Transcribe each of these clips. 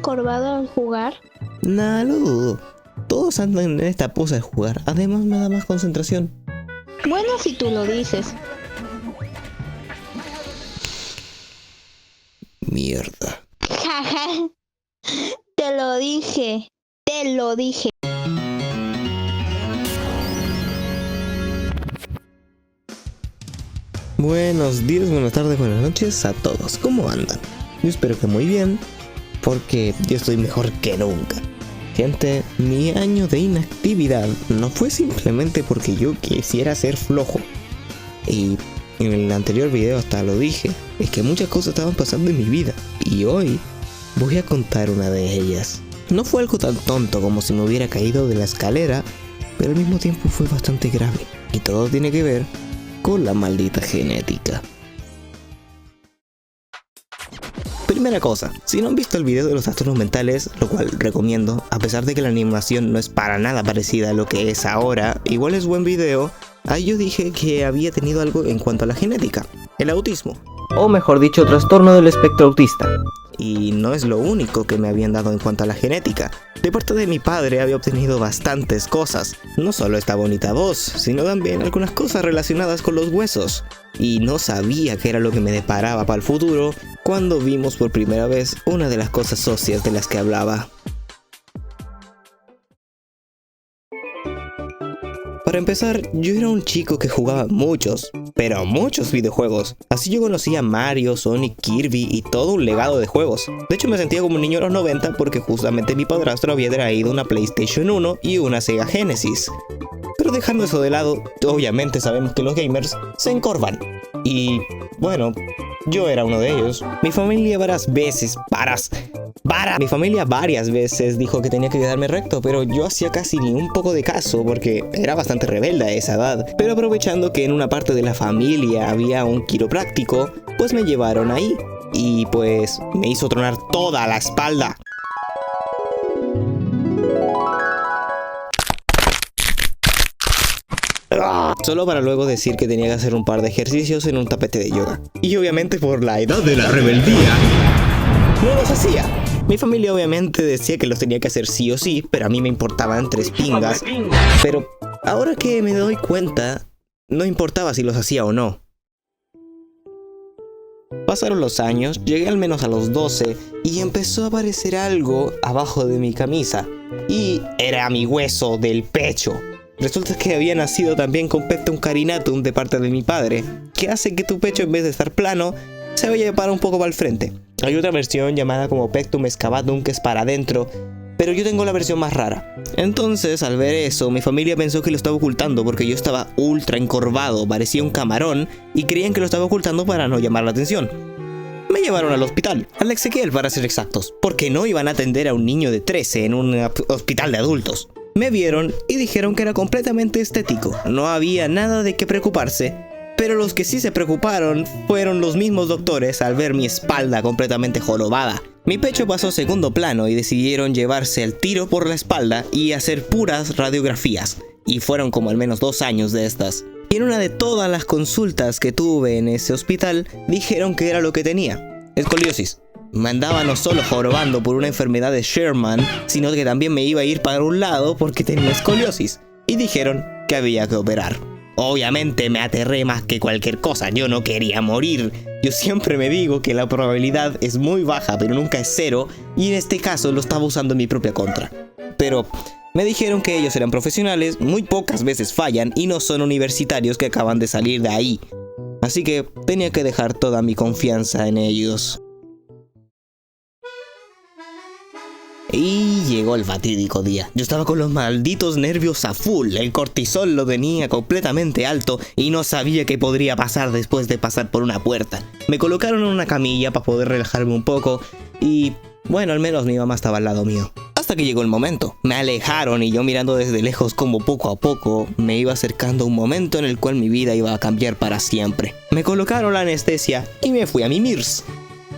encorvado al jugar? Nah, lo dudo. Todos andan en esta pose de jugar. Además me da más concentración. Bueno, si tú lo dices. Mierda. Jaja. Te lo dije. Te lo dije. Buenos días, buenas tardes, buenas noches a todos. ¿Cómo andan? Yo espero que muy bien, porque yo estoy mejor que nunca. Gente, mi año de inactividad no fue simplemente porque yo quisiera ser flojo. Y en el anterior video hasta lo dije, es que muchas cosas estaban pasando en mi vida. Y hoy voy a contar una de ellas. No fue algo tan tonto como si me hubiera caído de la escalera, pero al mismo tiempo fue bastante grave. Y todo tiene que ver con la maldita genética. Primera cosa, si no han visto el video de los trastornos mentales, lo cual recomiendo, a pesar de que la animación no es para nada parecida a lo que es ahora, igual es buen video. Ahí yo dije que había tenido algo en cuanto a la genética, el autismo, o mejor dicho, trastorno del espectro autista. Y no es lo único que me habían dado en cuanto a la genética. De parte de mi padre había obtenido bastantes cosas. No solo esta bonita voz, sino también algunas cosas relacionadas con los huesos. Y no sabía qué era lo que me deparaba para el futuro cuando vimos por primera vez una de las cosas socias de las que hablaba. Para empezar, yo era un chico que jugaba muchos, pero muchos videojuegos. Así yo conocía a Mario, Sonic, Kirby y todo un legado de juegos. De hecho me sentía como un niño de los 90 porque justamente mi padrastro había traído una PlayStation 1 y una Sega Genesis. Pero dejando eso de lado, obviamente sabemos que los gamers se encorvan. Y bueno, yo era uno de ellos. Mi familia varias veces dijo que tenía que quedarme recto, pero yo hacía casi ni un poco de caso porque era bastante rebelde a esa edad. Pero aprovechando que en una parte de la familia había un quiropráctico, pues me llevaron ahí. Y pues me hizo tronar toda la espalda. Solo para luego decir que tenía que hacer un par de ejercicios en un tapete de yoga. Y obviamente por la edad de la rebeldía no los hacía. Mi familia obviamente decía que los tenía que hacer sí o sí, pero a mí me importaban tres pingas. Pero ahora que me doy cuenta, no importaba si los hacía o no. Pasaron los años, llegué al menos a los 12 y empezó a aparecer algo abajo de mi camisa. Y era mi hueso del pecho. Resulta que había nacido también con pectum carinatum de parte de mi padre, que hace que tu pecho en vez de estar plano, se vaya para un poco para el frente. Hay otra versión llamada como pectum excavatum que es para adentro, pero yo tengo la versión más rara. Entonces, al ver eso, mi familia pensó que lo estaba ocultando porque yo estaba ultra encorvado, parecía un camarón, y creían que lo estaba ocultando para no llamar la atención. Me llevaron al hospital, al Ezequiel para ser exactos, porque no iban a atender a un niño de 13 en un hospital de adultos. Me vieron y dijeron que era completamente estético, no había nada de qué preocuparse, pero los que sí se preocuparon fueron los mismos doctores al ver mi espalda completamente jorobada. Mi pecho pasó a segundo plano y decidieron llevarse al tiro por la espalda y hacer puras radiografías, y fueron como al menos 2 años de estas. Y en una de todas las consultas que tuve en ese hospital, dijeron que era lo que tenía, escoliosis. Me andaba no solo jorobando por una enfermedad de Sherman, sino que también me iba a ir para un lado porque tenía escoliosis. Y dijeron que había que operar. Obviamente me aterré más que cualquier cosa, yo no quería morir. Yo siempre me digo que la probabilidad es muy baja, pero nunca es cero, y en este caso lo estaba usando en mi propia contra. Pero me dijeron que ellos eran profesionales, muy pocas veces fallan, y no son universitarios que acaban de salir de ahí. Así que tenía que dejar toda mi confianza en ellos. Y llegó el fatídico día. Yo estaba con los malditos nervios a full, el cortisol lo tenía completamente alto y no sabía qué podría pasar después de pasar por una puerta. Me colocaron en una camilla para poder relajarme un poco y bueno, al menos mi mamá estaba al lado mío. Hasta que llegó el momento. Me alejaron y yo mirando desde lejos como poco a poco me iba acercando a un momento en el cual mi vida iba a cambiar para siempre. Me colocaron la anestesia y me fui a mimirse.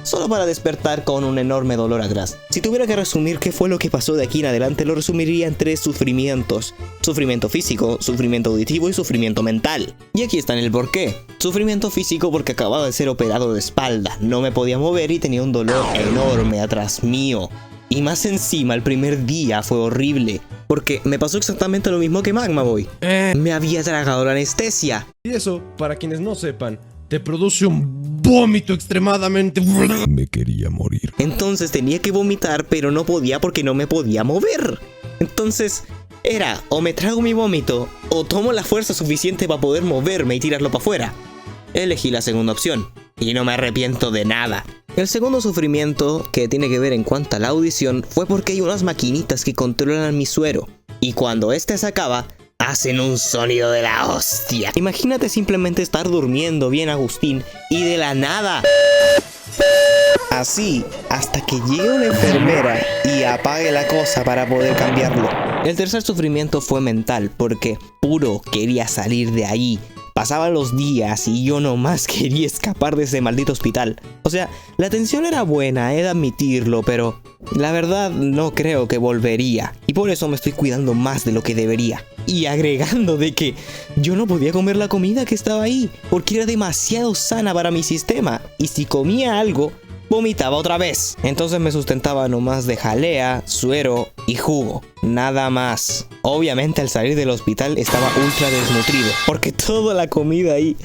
Solo para despertar con un enorme dolor atrás. Si tuviera que resumir qué fue lo que pasó de aquí en adelante, lo resumiría en 3 sufrimientos. Sufrimiento físico, sufrimiento auditivo y sufrimiento mental. Y aquí está en el porqué. Sufrimiento físico porque acababa de ser operado de espalda, no me podía mover y tenía un dolor enorme atrás mío. Y más encima, el primer día fue horrible, porque me pasó exactamente lo mismo que Magma Boy. Me había tragado la anestesia. Y eso, para quienes no sepan, te produce un vómito extremadamente... Me quería morir. Entonces tenía que vomitar, pero no podía porque no me podía mover. Entonces era o me trago mi vómito o tomo la fuerza suficiente para poder moverme y tirarlo para afuera. Elegí la segunda opción y no me arrepiento de nada. El segundo sufrimiento, que tiene que ver en cuanto a la audición, fue porque hay unas maquinitas que controlan mi suero y cuando este se acaba, hacen un sonido de la hostia. Imagínate simplemente estar durmiendo bien, Agustín, y de la nada... Así, hasta que llegue una enfermera y apague la cosa para poder cambiarlo. El tercer sufrimiento fue mental, porque puro quería salir de ahí. Pasaban los días y yo nomás quería escapar de ese maldito hospital. O sea, la atención era buena, he de admitirlo, pero la verdad no creo que volvería. Y por eso me estoy cuidando más de lo que debería. Y agregando de que yo no podía comer la comida que estaba ahí, porque era demasiado sana para mi sistema. Y si comía algo, vomitaba otra vez. Entonces me sustentaba nomás de jalea, suero y jugo. Nada más. Obviamente al salir del hospital estaba ultra desnutrido, porque toda la comida ahí...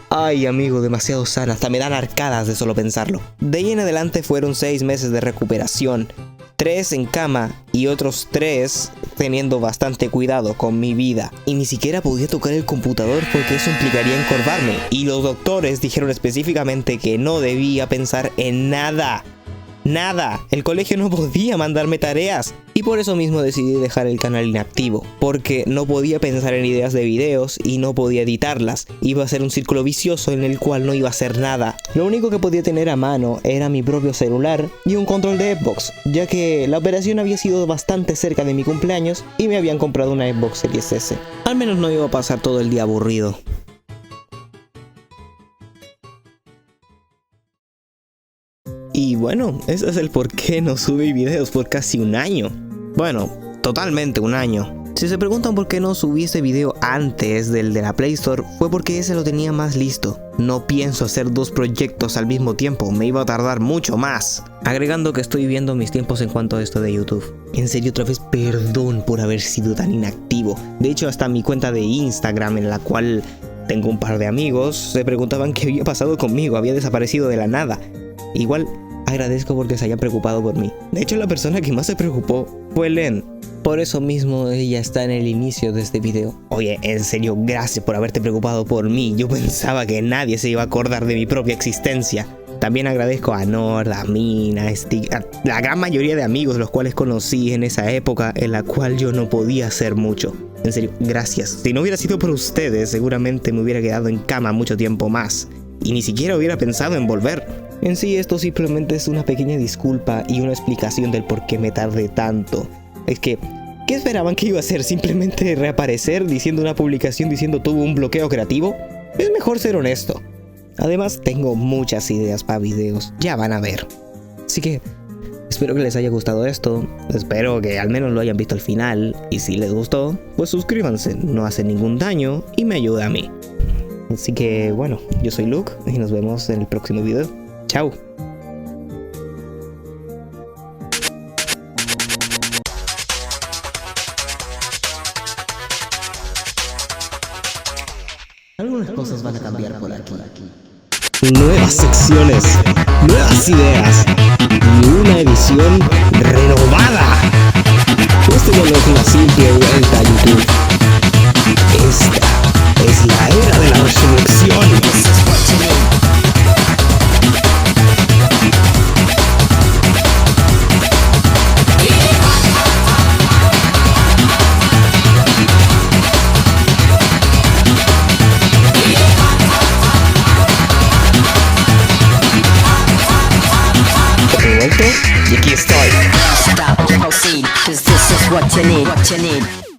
Ay amigo, demasiado sana. Hasta me dan arcadas de solo pensarlo. De ahí en adelante fueron 6 meses de recuperación. 3 en cama y otros 3 teniendo bastante cuidado con mi vida. Y ni siquiera podía tocar el computador porque eso implicaría encorvarme. Y los doctores dijeron específicamente que no debía pensar en nada. Nada, el colegio no podía mandarme tareas. Y por eso mismo decidí dejar el canal inactivo, porque no podía pensar en ideas de videos y no podía editarlas. Iba a ser un círculo vicioso en el cual no iba a hacer nada. Lo único que podía tener a mano era mi propio celular y un control de Xbox, ya que la operación había sido bastante cerca de mi cumpleaños y me habían comprado una Xbox Series S. Al menos no iba a pasar todo el día aburrido. Y bueno, ese es el por qué no subí videos por casi un año. Bueno, totalmente un año. Si se preguntan por qué no subí ese video antes del de la Play Store, fue porque ese lo tenía más listo. No pienso hacer 2 proyectos al mismo tiempo, me iba a tardar mucho más. Agregando que estoy viendo mis tiempos en cuanto a esto de YouTube. En serio, otra vez perdón por haber sido tan inactivo. De hecho, hasta mi cuenta de Instagram, en la cual tengo un par de amigos, se preguntaban qué había pasado conmigo, había desaparecido de la nada. Igual agradezco porque se hayan preocupado por mí. De hecho, la persona que más se preocupó fue Len. Por eso mismo ella está en el inicio de este video. Oye, en serio, gracias por haberte preocupado por mí. Yo pensaba que nadie se iba a acordar de mi propia existencia. También agradezco a Nord, a Min, a Stick, a la gran mayoría de amigos los cuales conocí en esa época en la cual yo no podía hacer mucho. En serio, gracias. Si no hubiera sido por ustedes, seguramente me hubiera quedado en cama mucho tiempo más. Y ni siquiera hubiera pensado en volver. En sí, esto simplemente es una pequeña disculpa y una explicación del por qué me tardé tanto. Es que, ¿qué esperaban que iba a hacer? ¿Simplemente reaparecer diciendo una publicación diciendo tuvo un bloqueo creativo? Es mejor ser honesto. Además, tengo muchas ideas para videos, ya van a ver. Así que, espero que les haya gustado esto. Espero que al menos lo hayan visto al final. Y si les gustó, pues suscríbanse, no hace ningún daño y me ayuda a mí. Así que, bueno, yo soy Luke y nos vemos en el próximo video. Chao. Algunas cosas van a cambiar por aquí. Nuevas secciones, nuevas ideas y una edición renovada. Esto no es una simple vuelta a YouTube. Esta es la era de la resurrección. Y aquí estoy. Stop, proceed, 'cause this is what you need.